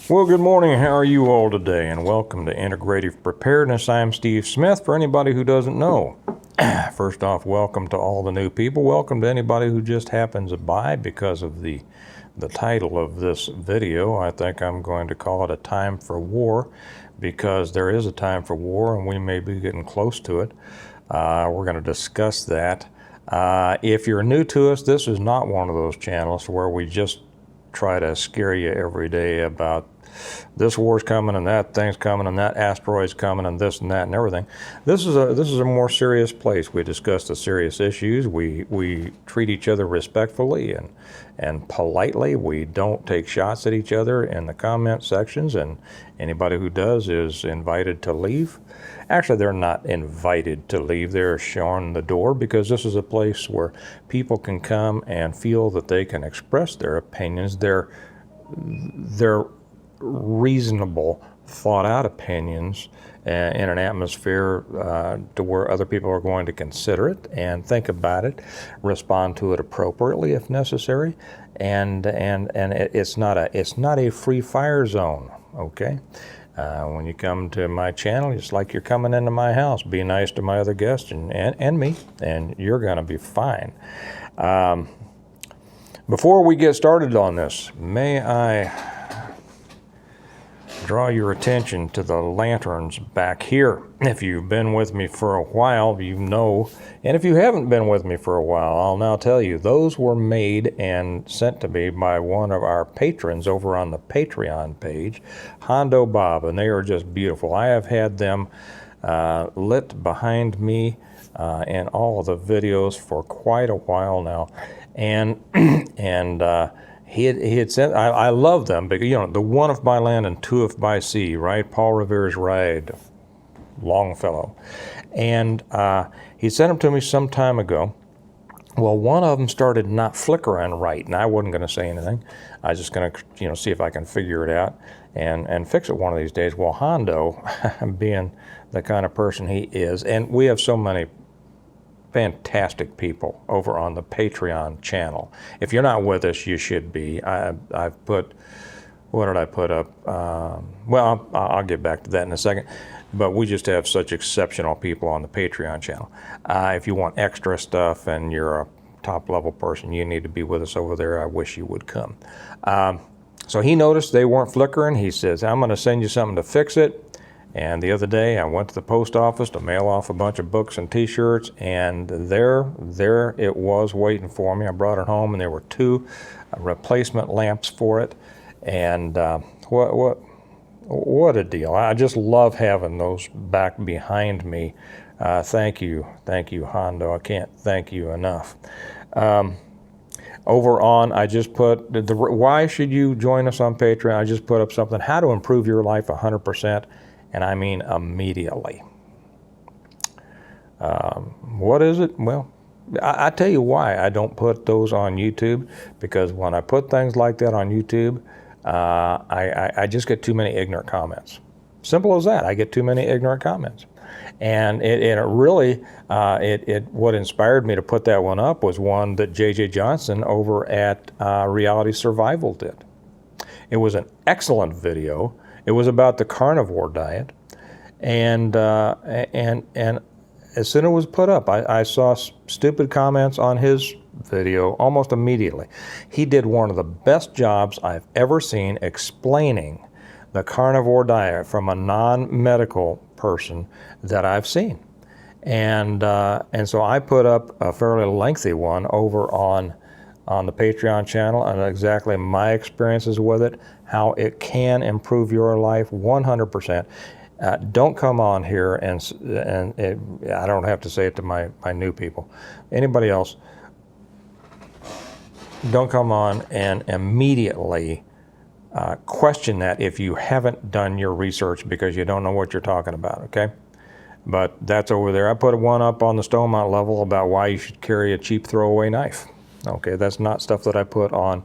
Well, good morning. How are you all today? And welcome to Integrative Preparedness. I'm Steve Smith. For anybody who doesn't know, first off, welcome to all the new people. Welcome to anybody who just happens by because of the title of this video. I think I'm going to call it A Time for War, because there is a time for war and we may be getting close to it. We're going to discuss that. If you're new to us, this is not one of those channels where we just try to scare you every day about this war's coming and that thing's coming and that asteroid's coming and this and that and everything. This is a more serious place. We discuss the serious issues. We treat each other respectfully and politely. We don't take shots at each other in the comment sections, and anybody who does is invited to leave. Actually, they're not invited to leave. They're shown the door, because this is a place where people can come and feel that they can express their opinions. They're reasonable, thought-out opinions in an atmosphere to where other people are going to consider it and think about it, respond to it appropriately if necessary, and it's not a free fire zone. Okay. When you come to my channel, it's like you're coming into my house. Be nice to my other guests and me, and you're going to be fine. Before we get started on this, may I draw your attention to the lanterns back here. If you've been with me for a while, you know, and if you haven't been with me for a while, I'll now tell you, those were made and sent to me by one of our patrons over on the Patreon page, Hondo Bob, and they are just beautiful. I have had them lit behind me in all of the videos for quite a while now, and He had said, I love them, because, you know, the one if by land and two if by sea, right? Paul Revere's ride, Longfellow. And he sent them to me some time ago. Well, one of them started not flickering right, and I wasn't going to say anything. I was just going to, you know, see if I can figure it out and fix it one of these days. Well, Hondo, being the kind of person he is, and we have so many fantastic people over on the Patreon channel. If you're not with us, you should be. I've put, what did I put up? Well, I'll get back to that in a second. But we just have such exceptional people on the Patreon channel. If you want extra stuff and you're a top level person, you need to be with us over there. I wish you would come. So he noticed they weren't flickering. He says, I'm going to send you something to fix it. And the other day, I went to the post office to mail off a bunch of books and T-shirts, and there it was waiting for me. I brought it home, and there were two replacement lamps for it. And what a deal! I just love having those back behind me. Thank you, Hondo. I can't thank you enough. Over on, I just put why should you join us on Patreon? I just put up something: how to improve your life 100%. And I mean immediately. What is it? Well, I tell you why I don't put those on YouTube, because when I put things like that on YouTube, I just get too many ignorant comments. Simple as that. I get too many ignorant comments. And it really, what inspired me to put that one up was one that J.J. Johnson over at Reality Survival did. It was an excellent video. It was about the carnivore diet, and as soon as it was put up, I saw stupid comments on his video almost immediately. He did one of the best jobs I've ever seen explaining the carnivore diet from a non-medical person that I've seen, and so I put up a fairly lengthy one over on the Patreon channel, and exactly my experiences with it, how it can improve your life 100%. Don't come on here and I don't have to say it to my new people. Anybody else, don't come on and immediately question that if you haven't done your research, because you don't know what you're talking about, okay? But that's over there. I put one up on the Stone Mount level about why you should carry a cheap throwaway knife. Okay, that's not stuff that I put on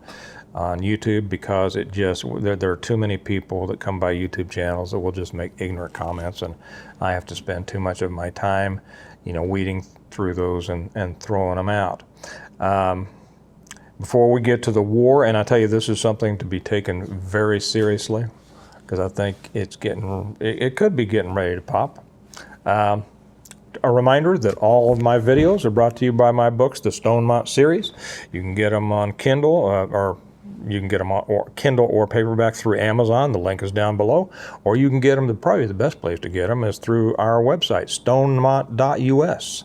YouTube, because it just, there are too many people that come by YouTube channels that will just make ignorant comments, and I have to spend too much of my time, you know, weeding through those and throwing them out. Before we get to the war, and I tell you, this is something to be taken very seriously. because I think it could be getting ready to pop. A reminder that all of my videos are brought to you by my books, the Stonemont series. You can get them on Kindle, or you can get them on Kindle or paperback through Amazon. The link is down below. Or you can get them, probably the best place to get them is through our website, stonemont.us.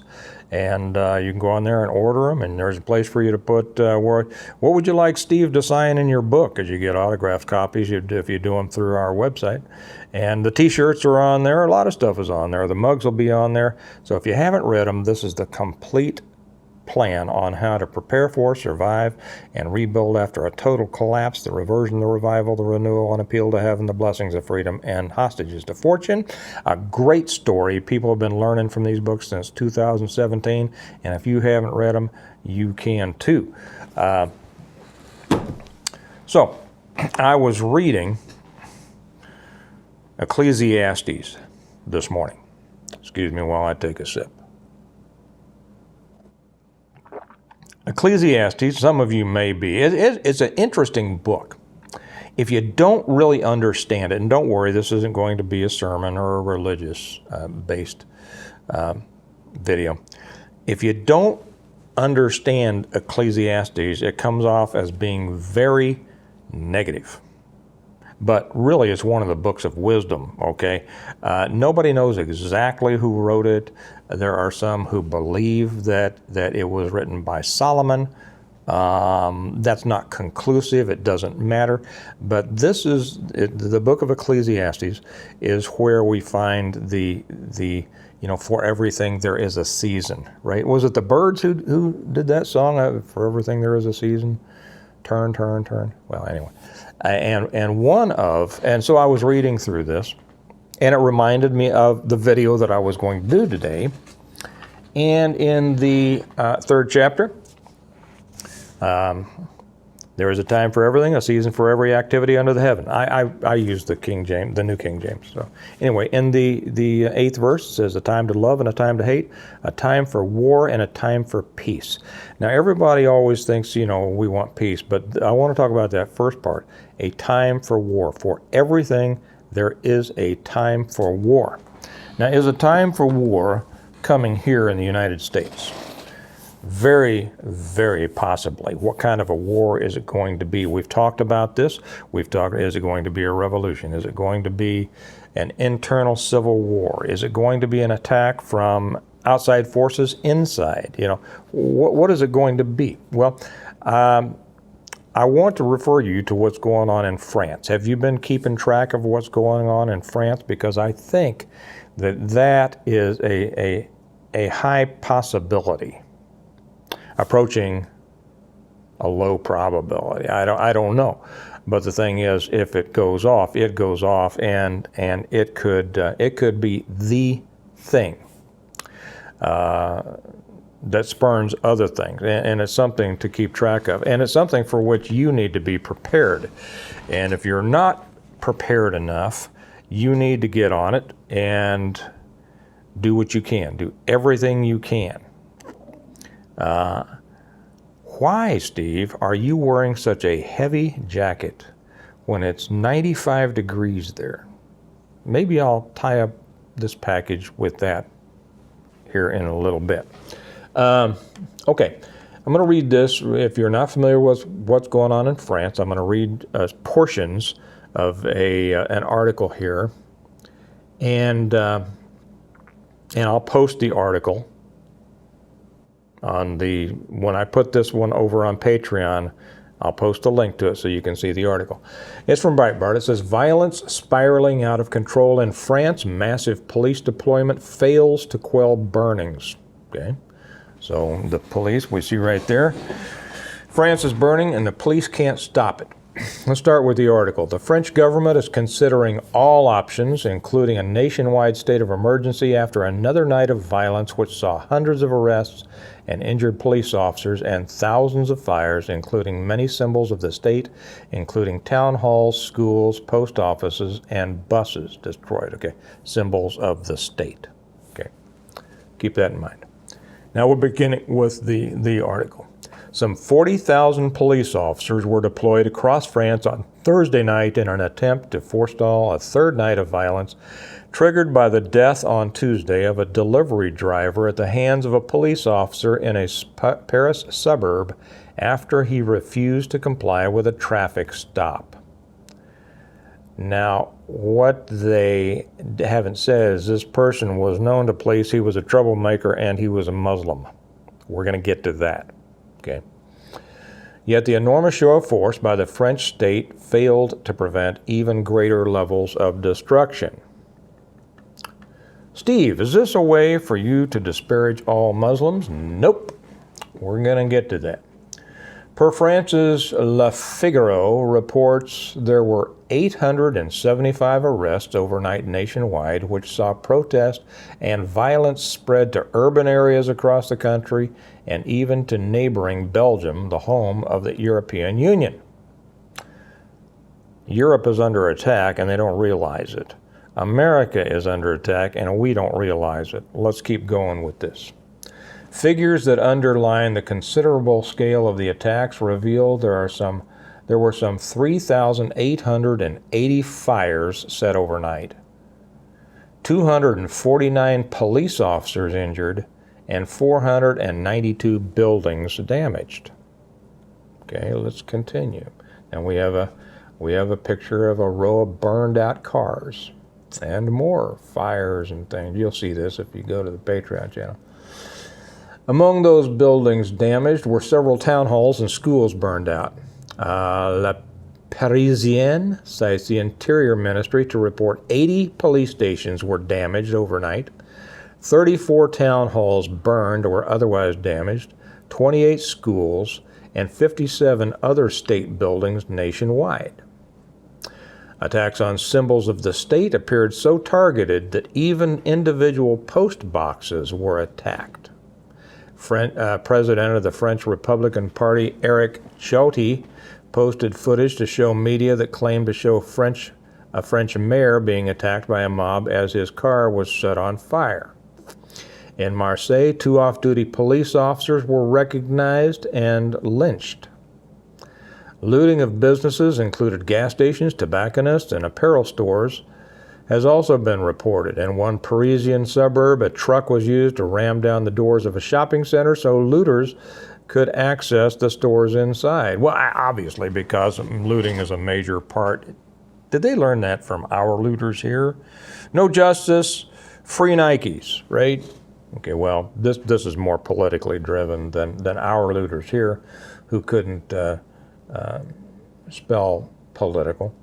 And you can go on there and order them, and there's a place for you to put what would you like Steve to sign in your book, as you get autographed copies if you do them through our website. And the t-shirts are on there. A lot of stuff is on there. The mugs will be on there. So if you haven't read them, this is the complete plan on how to prepare for, survive, and rebuild after a total collapse, the reversion, the revival, the renewal, and appeal to heaven, the blessings of freedom, and hostages to fortune. A great story. People have been learning from these books since 2017, and if you haven't read them, you can too. So I was reading Ecclesiastes this morning. Excuse me while I take a sip. Ecclesiastes, some of you may be. It's an interesting book. If you don't really understand it, and don't worry, this isn't going to be a sermon or a religious-based video. If you don't understand Ecclesiastes, it comes off as being very negative. But really, it's one of the books of wisdom, okay? Nobody knows exactly who wrote it. There are some who believe that it was written by Solomon. That's not conclusive. It doesn't matter. But this is, the book of Ecclesiastes is where we find the for everything there is a season, right? Was it the Byrds who did that song, For Everything There Is a Season? Turn, turn, turn. Well, anyway. And so I was reading through this, and it reminded me of the video that I was going to do today. And in the third chapter, there is a time for everything, a season for every activity under the heaven. I use the King James, the New King James. So anyway, in the 8th verse, it says a time to love and a time to hate, a time for war and a time for peace. Now everybody always thinks, we want peace, but I want to talk about that first part, a time for war. For everything, there is a time for war. Now, is a time for war coming here in the United States? Very, very possibly. What kind of a war is it going to be? We've talked about this. Is it going to be a revolution? Is it going to be an internal civil war? Is it going to be an attack from outside forces inside? What is it going to be? Well, I want to refer you to what's going on in France. Have you been keeping track of what's going on in France? Because I think that is a high possibility approaching a low probability. I don't know, but the thing is, if it goes off, and it could be the thing that spurns other things, and it's something to keep track of, and it's something for which you need to be prepared. And if you're not prepared enough, you need to get on it and do what you can, do everything you can. Why, Steve, are you wearing such a heavy jacket when it's 95 degrees there? Maybe I'll tie up this package with that here in a little bit. Okay, I'm going to read this. If you're not familiar with what's going on in France, I'm going to read portions of an article here, and I'll post the article when I put this one over on Patreon. I'll post a link to it so you can see the article. It's from Breitbart. It says, violence spiraling out of control in France. Massive police deployment fails to quell burnings. Okay, so the police, we see right there. France is burning and the police can't stop it. Let's start with the article. The French government is considering all options, including a nationwide state of emergency after another night of violence which saw hundreds of arrests and injured police officers and thousands of fires, including many symbols of the state, including town halls, schools, post offices, and buses destroyed. Okay, symbols of the state. Okay, keep that in mind. Now we're beginning with the article. Some 40,000 police officers were deployed across France on Thursday night in an attempt to forestall a third night of violence triggered by the death on Tuesday of a delivery driver at the hands of a police officer in a Paris suburb after he refused to comply with a traffic stop. Now, what they haven't said is this person was known to police, he was a troublemaker, and he was a Muslim. We're going to get to that. Okay. Yet the enormous show of force by the French state failed to prevent even greater levels of destruction. Steve, is this a way for you to disparage all Muslims? Nope. We're going to get to that. Per France's Le Figaro reports there were 875 arrests overnight nationwide, which saw protest and violence spread to urban areas across the country and even to neighboring Belgium, the home of the European Union. Europe is under attack and they don't realize it. America is under attack and we don't realize it. Let's keep going with this. Figures that underline the considerable scale of the attacks reveal there were some 3,880 fires set overnight, 249 police officers injured, and 492 buildings damaged. Okay, let's continue. And we have a picture of a row of burned out cars and more fires and things. You'll see this if you go to the Patreon channel. Among those buildings damaged were several town halls and schools burned out. La Parisienne cites the Interior Ministry to report 80 police stations were damaged overnight, 34 town halls burned or otherwise damaged, 28 schools, and 57 other state buildings nationwide. Attacks on symbols of the state appeared so targeted that even individual post boxes were attacked. President of the French Republican Party, Eric Ciotti, posted footage to show media that claimed to show a French mayor being attacked by a mob as his car was set on fire. In Marseille, 2 off-duty police officers were recognized and lynched. Looting of businesses included gas stations, tobacconists, and apparel stores has also been reported. In one Parisian suburb, a truck was used to ram down the doors of a shopping center so looters could access the stores inside. Well, obviously, because looting is a major part. Did they learn that from our looters here? No justice, free Nikes, right? Okay, well, this is more politically driven than our looters here, who couldn't spell political.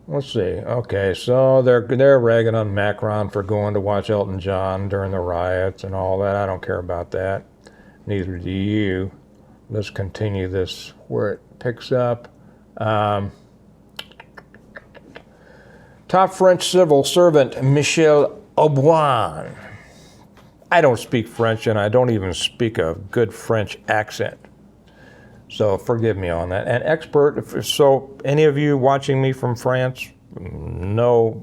Let's see. Okay, so they're ragging on Macron for going to watch Elton John during the riots and all that. I don't care about that. Neither do you. Let's continue this where it picks up. Top French civil servant Michel Auboin. I don't speak French and I don't even speak a good French accent. So forgive me on that. An expert, so any of you watching me from France, no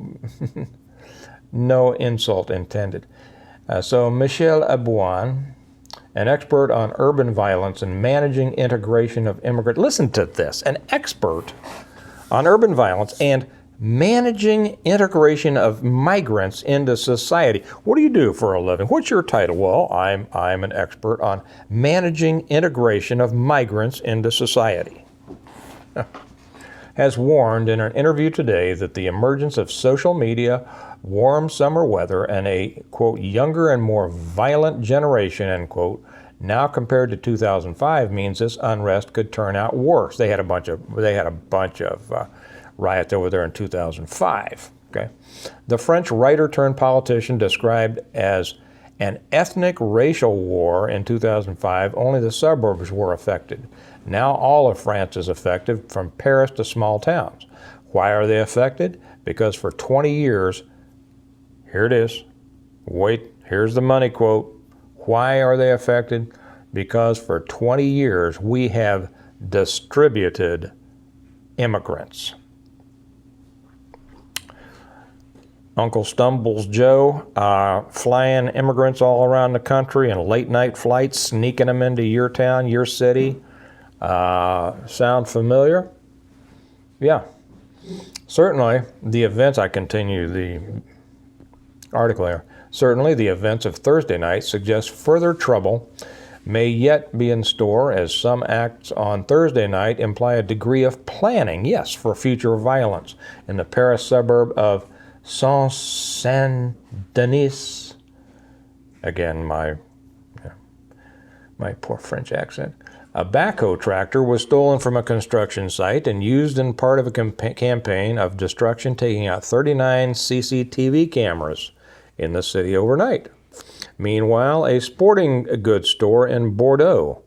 insult intended. So Michel Auboin, an expert on urban violence and managing integration of immigrants. Listen to this, an expert on urban violence and managing integration of migrants into society. What do you do for a living? What's your title? Well, I'm an expert on managing integration of migrants into society. Has warned in an interview today that the emergence of social media, warm summer weather, and a, quote, younger and more violent generation, end quote, now compared to 2005 means this unrest could turn out worse. They had a bunch of riots over there in 2005. Okay, the French writer turned politician described as an ethnic racial war in 2005. Only the suburbs were affected. Now all of France is affected, from Paris to small towns. Why are they affected? Because for 20 years, here it is. Wait, here's the money quote. Why are they affected? Because for 20 years we have distributed immigrants. Uncle Stumbles Joe, flying immigrants all around the country in late-night flights, sneaking them into your town, your city. Sound familiar? Yeah. Certainly, the events, I continue the article here, certainly the events of Thursday night suggest further trouble may yet be in store, as some acts on Thursday night imply a degree of planning, yes, for future violence in the Paris suburb of Saint-Denis. Again, my poor French accent. A backhoe tractor was stolen from a construction site and used in part of a campaign of destruction, taking out 39 CCTV cameras in the city overnight. Meanwhile, a sporting goods store in Bordeaux,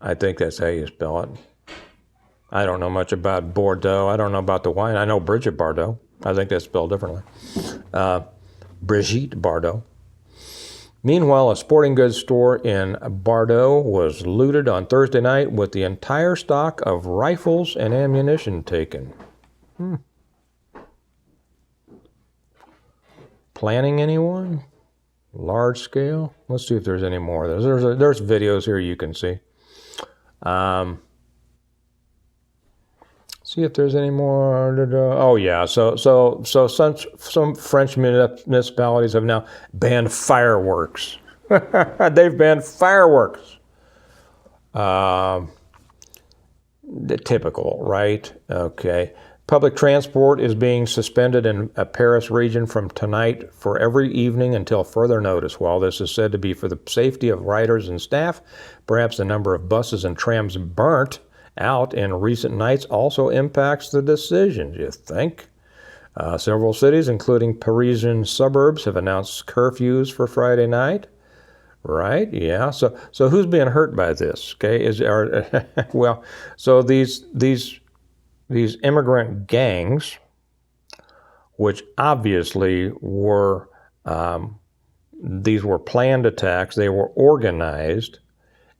I think that's how you spell it. I don't know much about Bordeaux. I don't know about the wine. I know Brigitte Bardot. I think that's spelled differently. Brigitte Bardot. Meanwhile, a sporting goods store in Bordeaux was looted on Thursday night with the entire stock of rifles and ammunition taken. Planning, anyone? Large scale? Let's see if there's any more. There's videos here you can see. See if there's any more. Oh yeah. So some French municipalities have now banned fireworks. They've banned fireworks. Typical, right? Okay. Public transport is being suspended in a Paris region from tonight for every evening until further notice. While this is said to be for the safety of riders and staff, perhaps the number of buses and trams burnt out in recent nights also impacts the decision, you think? Several cities, including Parisian suburbs, have announced curfews for Friday night. Right? Yeah. So who's being hurt by this? Okay. Well, so these immigrant gangs, which obviously were these were planned attacks, they were organized,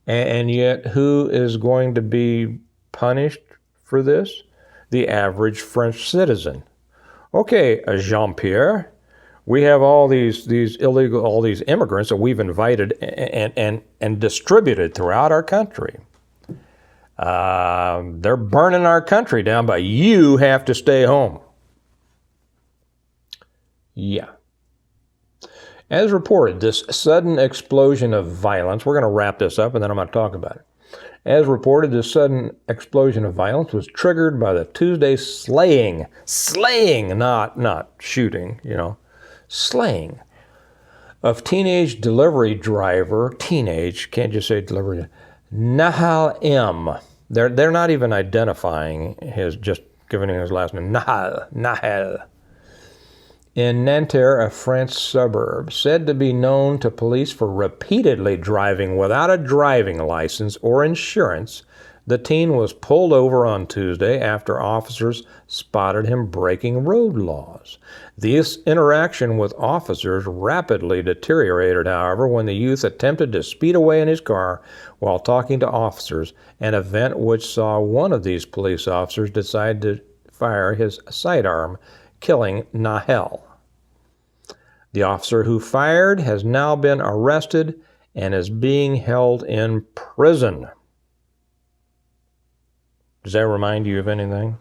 and yet who is going to be punished for this? The average French citizen. Okay, Jean-Pierre, we have all these immigrants that we've invited and distributed throughout our country. They're burning our country down, but you have to stay home. Yeah. As reported, this sudden explosion of violence, we're going to wrap this up and then I'm going to talk about it. As reported, this sudden explosion of violence was triggered by the Tuesday slaying, not shooting, slaying of teenage delivery driver, can't just say delivery, Nahal M. They're not even identifying just giving him his last name, Nahal. In Nanterre, a French suburb, said to be known to police for repeatedly driving without a driving license or insurance, the teen was pulled over on Tuesday after officers spotted him breaking road laws. This interaction with officers rapidly deteriorated, however, when the youth attempted to speed away in his car while talking to officers, an event which saw one of these police officers decide to fire his sidearm, killing Nahel. The officer who fired has now been arrested and is being held in prison. Does that remind you of anything?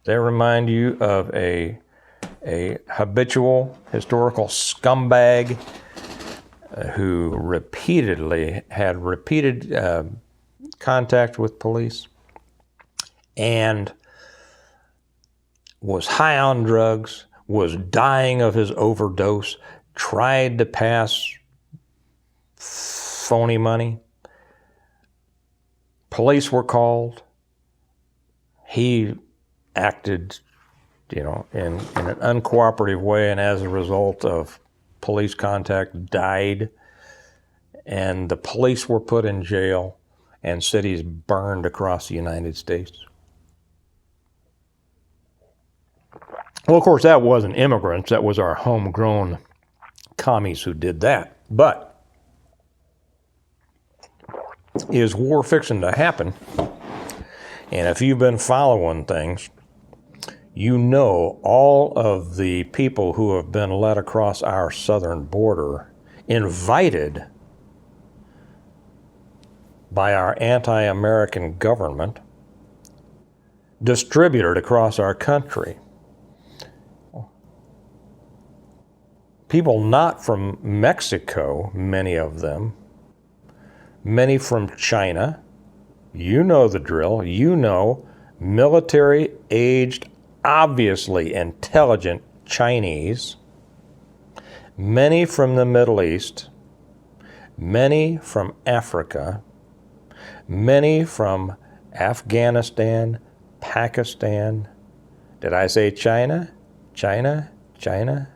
Does that remind you of a habitual historical scumbag who had repeated contact with police and was high on drugs, was dying of his overdose, tried to pass phony money. Police were called. He acted, in an uncooperative way, and as a result of police contact, died. And the police were put in jail, and cities burned across the United States. Well, of course, that wasn't immigrants. That was our homegrown commies who did that. But is war fixing to happen? And if you've been following things, You know, all of the people who have been led across our southern border, invited by our anti-American government, distributed across our country. People not from Mexico, many of them, many from China. You know the drill. You know, military-aged, obviously intelligent Chinese, many from the Middle East, many from Africa, many from Afghanistan, Pakistan. Did I say China? China? China?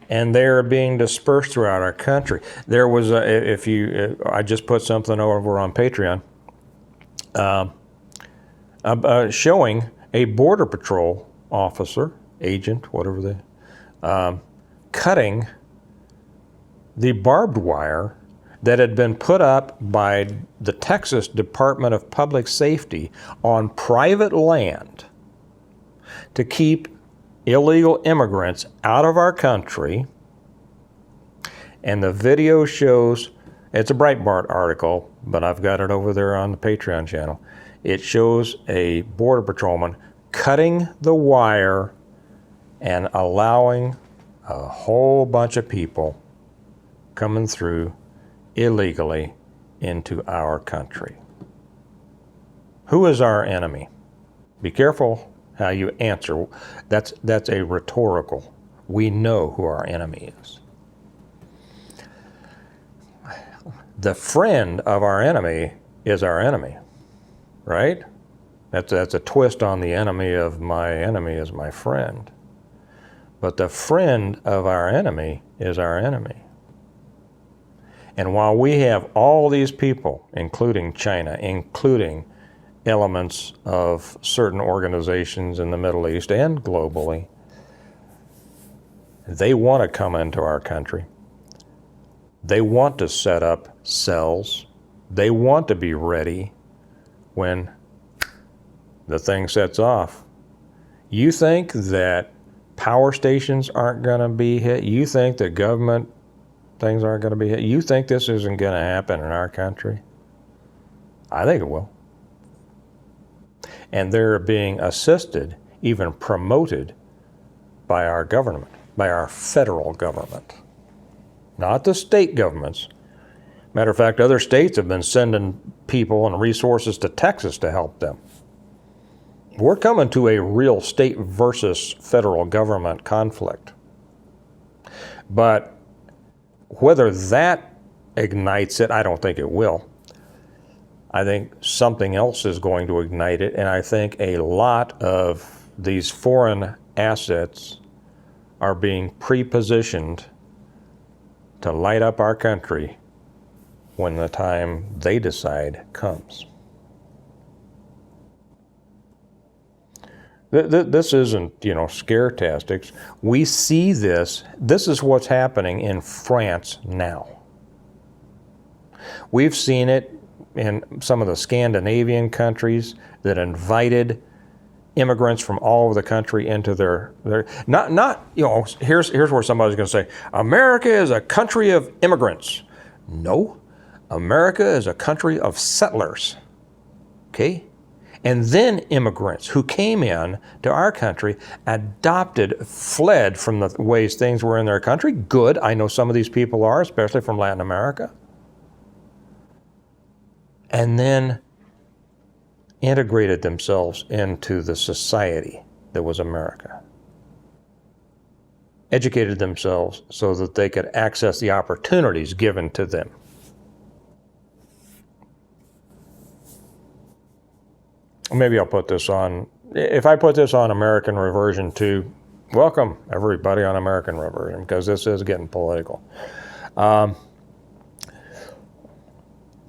And they're being dispersed throughout our country. There was, I just put something over on Patreon showing a Border Patrol officer, agent, whatever they, cutting the barbed wire that had been put up by the Texas Department of Public Safety on private land to keep illegal immigrants out of our country. And the video shows, it's a Breitbart article, but I've got it over there on the Patreon channel. It shows a border patrolman cutting the wire and allowing a whole bunch of people coming through illegally into our country. Who is our enemy? Be careful how you answer. That's a rhetorical. We know who our enemy is. The friend of our enemy is our enemy, right? That's a twist on the enemy of my enemy is my friend. But the friend of our enemy is our enemy. And while we have all these people, including China, including elements of certain organizations in the Middle East and globally, they want to come into our country. They want to set up cells. They want to be ready when the thing sets off. You think that power stations aren't going to be hit? You think that government things aren't going to be hit? You think this isn't going to happen in our country? I think it will. And they're being assisted, even promoted, by our government, by our federal government, not the state governments. Matter of fact, other states have been sending people and resources to Texas to help them. We're coming to a real state versus federal government conflict. But whether that ignites it, I don't think it will. I think something else is going to ignite it, and I think a lot of these foreign assets are being pre-positioned to light up our country when the time they decide comes. This isn't, scare tactics. We see this. This is what's happening in France now. We've seen it in some of the Scandinavian countries that invited immigrants from all over the country into their here's where somebody's going to say, America is a country of immigrants. No, America is a country of settlers. Okay? And then immigrants who came in to our country, adopted, fled from the ways things were in their country. Good. I know some of these people are, especially from Latin America. And then integrated themselves into the society that was America. Educated themselves so that they could access the opportunities given to them. Maybe I'll put this on. If I put this on American Reversion 2, welcome everybody on American Reversion, because this is getting political.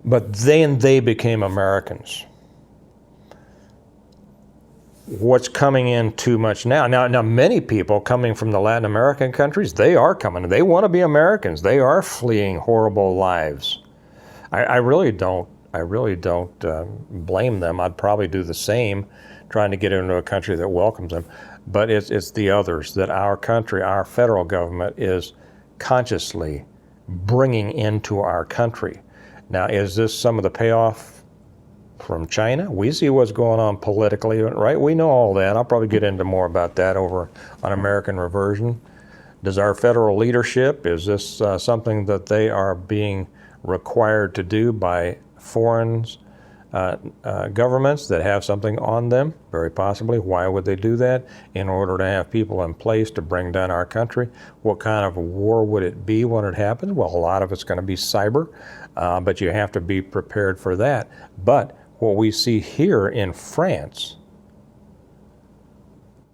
But then they became Americans. What's coming in too much now? Now, many people coming from the Latin American countries, they are coming. They want to be Americans. They are fleeing horrible lives. I really don't I really don't blame them. I'd probably do the same, trying to get into a country that welcomes them. But it's the others that our country, our federal government, is consciously bringing into our country. Now, is this some of the payoff from China? We see what's going on politically, right? We know all that. I'll probably get into more about that over on American Reversion. Does our federal leadership, is this something that they are being required to do by foreign governments that have something on them? Very possibly. Why would they do that? In order to have people in place to bring down our country. What kind of a war would it be when it happens? Well, a lot of it's going to be cyber, but you have to be prepared for that. But what we see here in France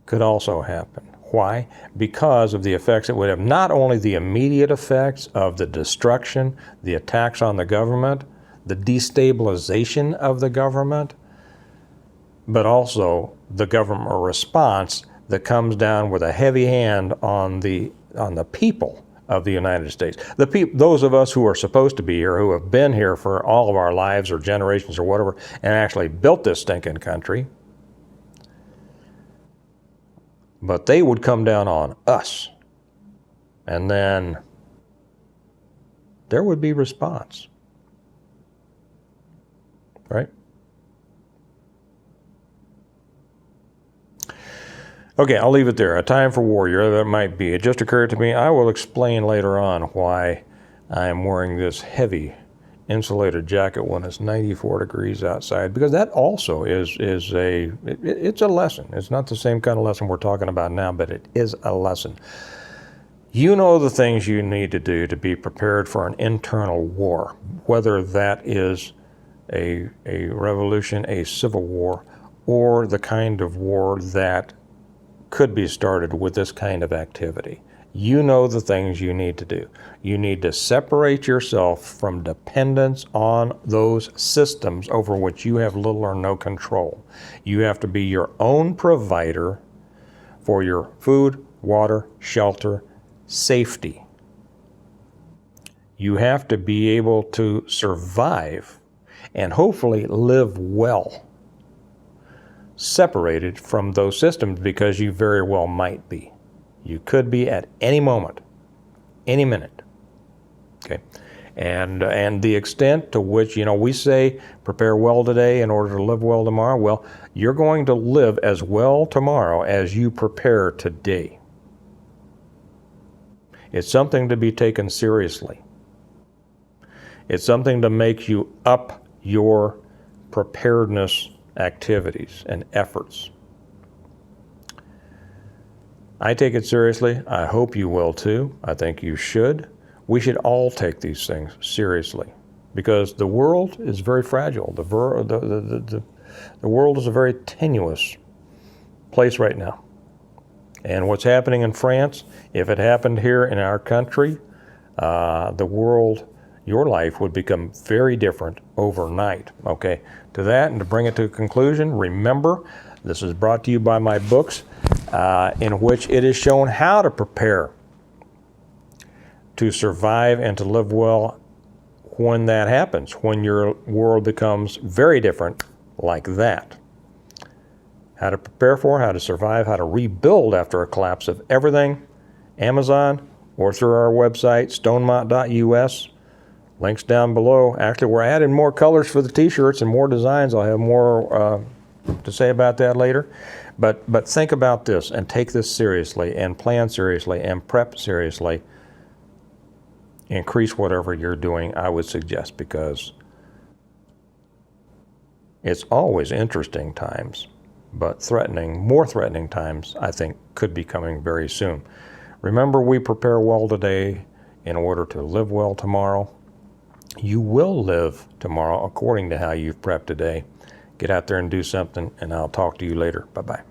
could also happen. Why? Because of the effects it would have, not only the immediate effects of the destruction, the attacks on the government, the destabilization of the government, but also the government response that comes down with a heavy hand on the people of the United States. Those of us who are supposed to be here, who have been here for all of our lives or generations or whatever, and actually built this stinking country, but they would come down on us. And then there would be response. Right? Okay, I'll leave it there. A time for warrior, that might be. It just occurred to me, I will explain later on why I am wearing this heavy insulated jacket when it's 94 degrees outside, because that also it's a lesson. It's not the same kind of lesson we're talking about now, but it is a lesson. You know the things you need to do to be prepared for an internal war, whether that is a revolution, a civil war, or the kind of war that could be started with this kind of activity. You know the things you need to do. You need to separate yourself from dependence on those systems over which you have little or no control. You have to be your own provider for your food, water, shelter, safety. You have to be able to survive and hopefully live well, separated from those systems, because you very well might be. You could be at any moment, any minute. Okay, and the extent to which, we say prepare well today in order to live well tomorrow. Well, you're going to live as well tomorrow as you prepare today. It's something to be taken seriously. It's something to make you up your preparedness activities and efforts. I take it seriously. I hope you will too. I think you should. We should all take these things seriously, because the world is very fragile. The world is a very tenuous place right now. And what's happening in France, if it happened here in our country, the world, your life would become very different overnight. Okay, to that, and to bring it to a conclusion, remember, this is brought to you by my books, in which it is shown how to prepare to survive and to live well when that happens, when your world becomes very different like that. How to prepare for, how to survive, how to rebuild after a collapse of everything. Amazon, or through our website, stonemont.us. Links down below. Actually, we're adding more colors for the t-shirts and more designs. I'll have more to say about that later. But think about this and take this seriously and plan seriously and prep seriously. Increase whatever you're doing, I would suggest, because it's always interesting times, but more threatening times, I think, could be coming very soon. Remember, we prepare well today in order to live well tomorrow. You will live tomorrow according to how you've prepped today. Get out there and do something, and I'll talk to you later. Bye-bye.